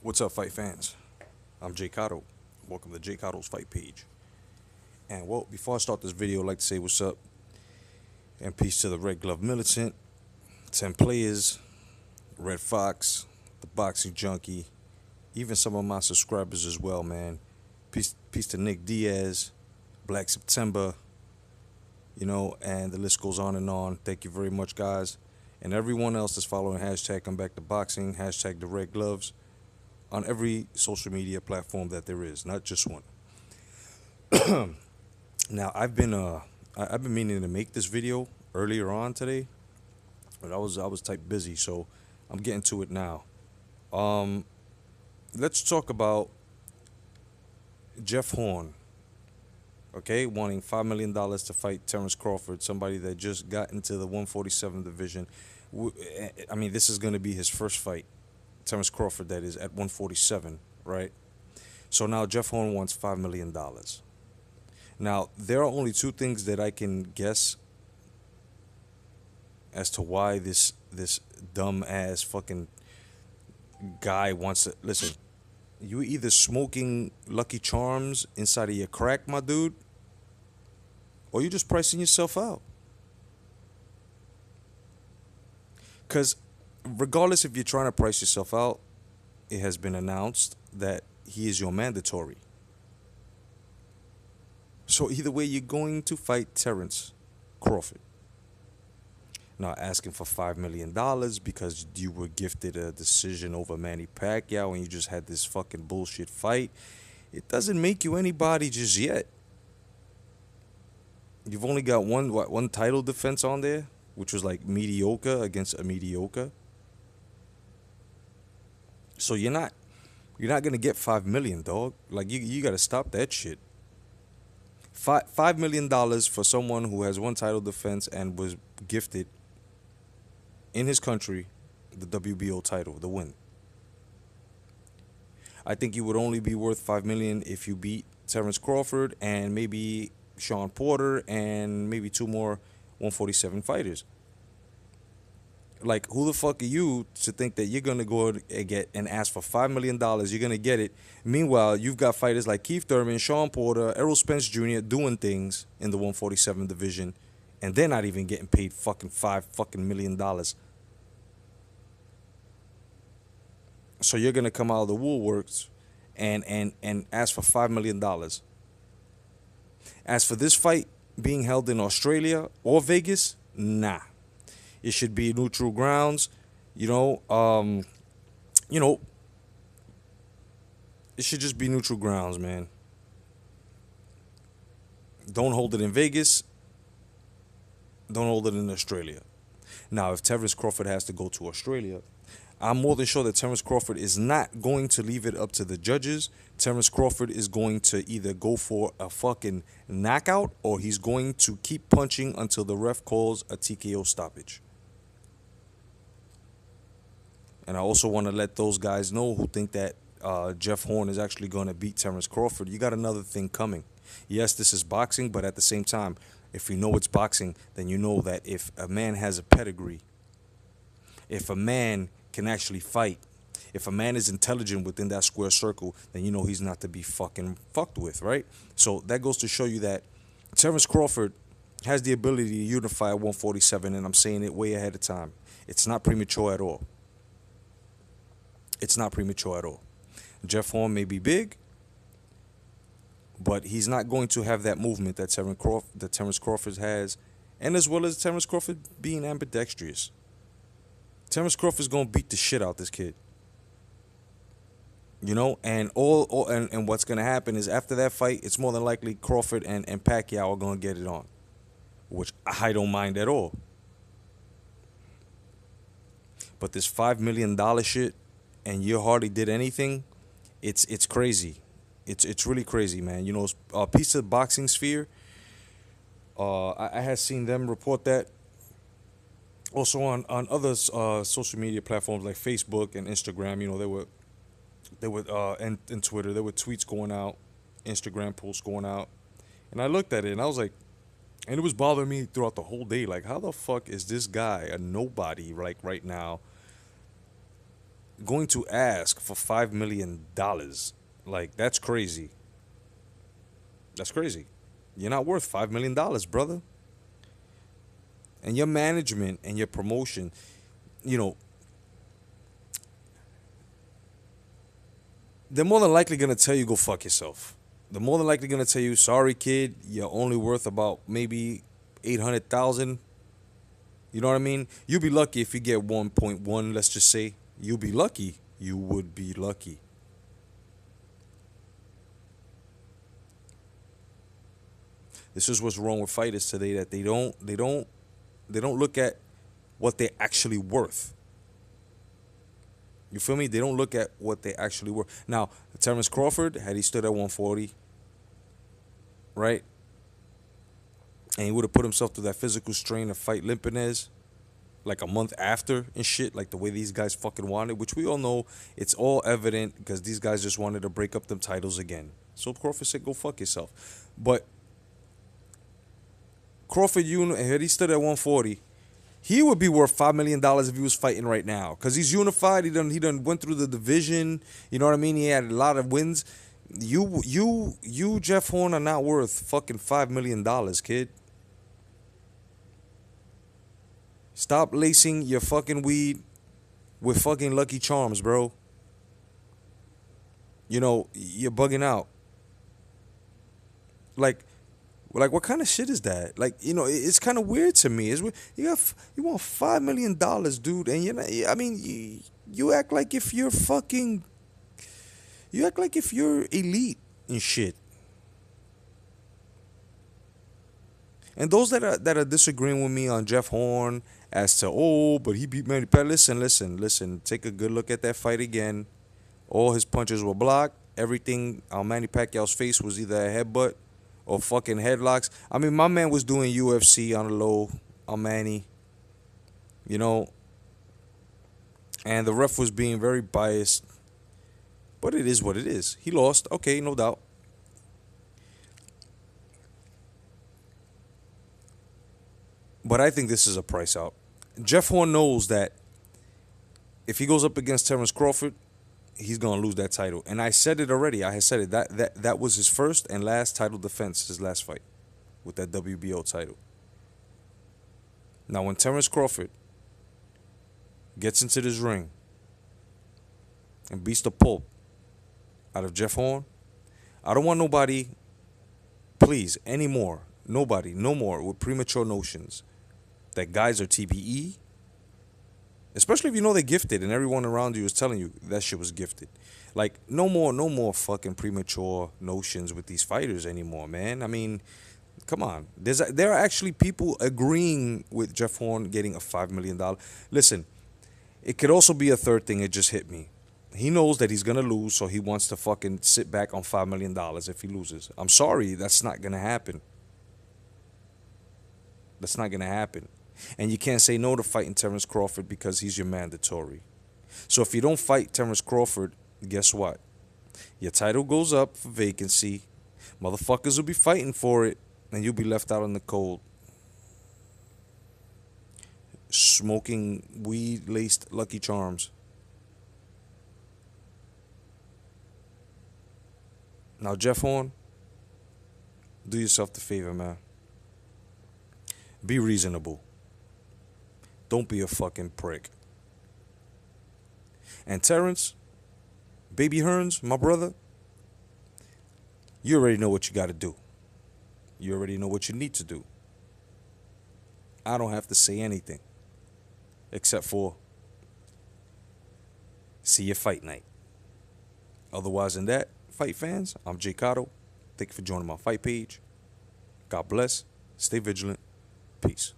What's up, fight fans? I'm J.COTTO. Welcome to J.COTTO's Fight Page. And well, before I start this video, I'd like to say what's up and peace to the Red Glove Militant, 10 Players, Red Fox, the Boxing Junkie, even some of my subscribers as well, man. Peace to Nick Diaz, Black September, and the list goes on and on. Thank you very much, guys. And everyone else that's following hashtag Come Back to Boxing, hashtag The Red Gloves, on every social media platform that there is, not just one. Now, I've been meaning to make this video earlier on today, but I was type busy, so I'm getting to it now. Let's talk about Jeff Horn. Okay, wanting $5 million to fight Terrence Crawford, somebody that just got into the 147 division. I mean, this is going to be his first fight. Terrence Crawford, that is, at 147, right? So now Jeff Horn wants $5 million. Now, there are only two things that I can guess as to why this dumb ass fucking guy wants to listen. You either smoking Lucky Charms inside of your crack, my dude, or you just pricing yourself out. Because regardless if you're trying to price yourself out, it has been announced that he is your mandatory. So either way, you're going to fight Terrence Crawford. Now asking for $5 million because you were gifted a decision over Manny Pacquiao and you just had this fucking bullshit fight, it doesn't make you anybody just yet. You've only got one title defense on there, which was like mediocre against a mediocre. So you're not gonna get $5 million, dog. Like you gotta stop that shit. $5 million for someone who has one title defense and was gifted in his country the WBO title, the win. I think you would only be worth $5 million if you beat Terrence Crawford and maybe Sean Porter and maybe two more 147 fighters. Like, who the fuck are you to think that you're gonna go and get and ask for $5 million? You're gonna get it. Meanwhile, you've got fighters like Keith Thurman, Sean Porter, Errol Spence Jr. doing things in the 147 division, and they're not even getting paid $5 million. So you're gonna come out of the woolworks and ask for $5 million. As for this fight being held in Australia or Vegas, nah. It should be neutral grounds, it should just be neutral grounds, man. Don't hold it in Vegas. Don't hold it in Australia. Now, if Terrence Crawford has to go to Australia, I'm more than sure that Terrence Crawford is not going to leave it up to the judges. Terrence Crawford is going to either go for a fucking knockout or he's going to keep punching until the ref calls a TKO stoppage. And I also want to let those guys know who think that Jeff Horn is actually going to beat Terrence Crawford. You got another thing coming. Yes, this is boxing, but at the same time, if you know it's boxing, then you know that if a man has a pedigree, if a man can actually fight, if a man is intelligent within that square circle, then you know he's not to be fucking fucked with, right? So that goes to show you that Terrence Crawford has the ability to unify at 147, and I'm saying it way ahead of time. It's not premature at all. It's not premature at all. Jeff Horn may be big, but he's not going to have that movement that Terrence Crawford has, and as well as Terrence Crawford being ambidextrous. Terrence Crawford's gonna beat the shit out this kid. And and what's gonna happen is after that fight, it's more than likely Crawford and Pacquiao are gonna get it on, which I don't mind at all. But this $5 million shit, and you hardly did anything, it's crazy. It's really crazy, man. A piece of the boxing sphere. I had seen them report that. Also on other social media platforms like Facebook and Instagram, and Twitter, there were tweets going out, Instagram posts going out, and I looked at it and I was like, and it was bothering me throughout the whole day. Like, how the fuck is this guy a nobody like right now? going to ask for $5 million. Like, that's crazy. That's crazy. You're not worth $5 million, brother. And your management and your promotion, you know, they're more than likely gonna tell you go fuck yourself. They're more than likely gonna tell you, sorry kid, you're only worth about maybe 800,000. You know what I mean? You'll be lucky if you get 1.1. Let's just say you'll be lucky. You would be lucky. This is what's wrong with fighters today, that they don't look at what they're actually worth. You feel me? They don't look at what they actually worth. Now, Terrence Crawford, had he stood at 140, right? And he would have put himself through that physical strain to fight Limpinez like a month after and shit, like the way these guys fucking wanted, which we all know it's all evident because these guys just wanted to break up them titles again. So Crawford said, go fuck yourself. But Crawford, had he stood at 140, he would be worth $5 million if he was fighting right now. Because he's unified. He done went through the division. You know what I mean? He had a lot of wins. You, Jeff Horn, are not worth fucking $5 million, kid. Stop lacing your fucking weed with fucking Lucky Charms, bro. You know, you're bugging out. Like what kind of shit is that? Like, you know, it's kind of weird to me. You want $5 million, dude, and you're not, I mean, you act like if you're fucking, you act like if you're elite and shit. And those that are disagreeing with me on Jeff Horn as to, oh, but he beat Manny Pacquiao. Listen. Take a good look at that fight again. All his punches were blocked. Everything on Manny Pacquiao's face was either a headbutt or fucking headlocks. I mean, my man was doing UFC on the low on Manny, you know, and the ref was being very biased. But it is what it is. He lost. Okay, no doubt. But I think this is a price out. Jeff Horn knows that if he goes up against Terrence Crawford, he's gonna lose that title. And I said it already. I had said it. That was his first and last title defense, his last fight with that WBO title. Now, when Terrence Crawford gets into this ring and beats the pulp out of Jeff Horn, I don't want nobody, please, anymore, nobody, no more with premature notions that guys are TBE. Especially if you know they're gifted and everyone around you is telling you that shit was gifted. Like, no more fucking premature notions with these fighters anymore, man. I mean, come on. There are actually people agreeing with Jeff Horn getting a $5 million. Listen, it could also be a third thing. It just hit me. He knows that he's going to lose, so he wants to fucking sit back on $5 million if he loses. I'm sorry, that's not going to happen. That's not going to happen. And you can't say no to fighting Terrence Crawford because he's your mandatory. So if you don't fight Terrence Crawford, guess what? Your title goes up for vacancy. Motherfuckers will be fighting for it, and you'll be left out in the cold. Smoking weed-laced Lucky Charms. Now, Jeff Horn, do yourself the favor, man. Be reasonable. Don't be a fucking prick. And Terrence, Baby Hearns, my brother, you already know what you got to do. You already know what you need to do. I don't have to say anything except for see you fight night. Otherwise than that, fight fans, I'm J.COTTO. Thank you for joining my fight page. God bless. Stay vigilant. Peace.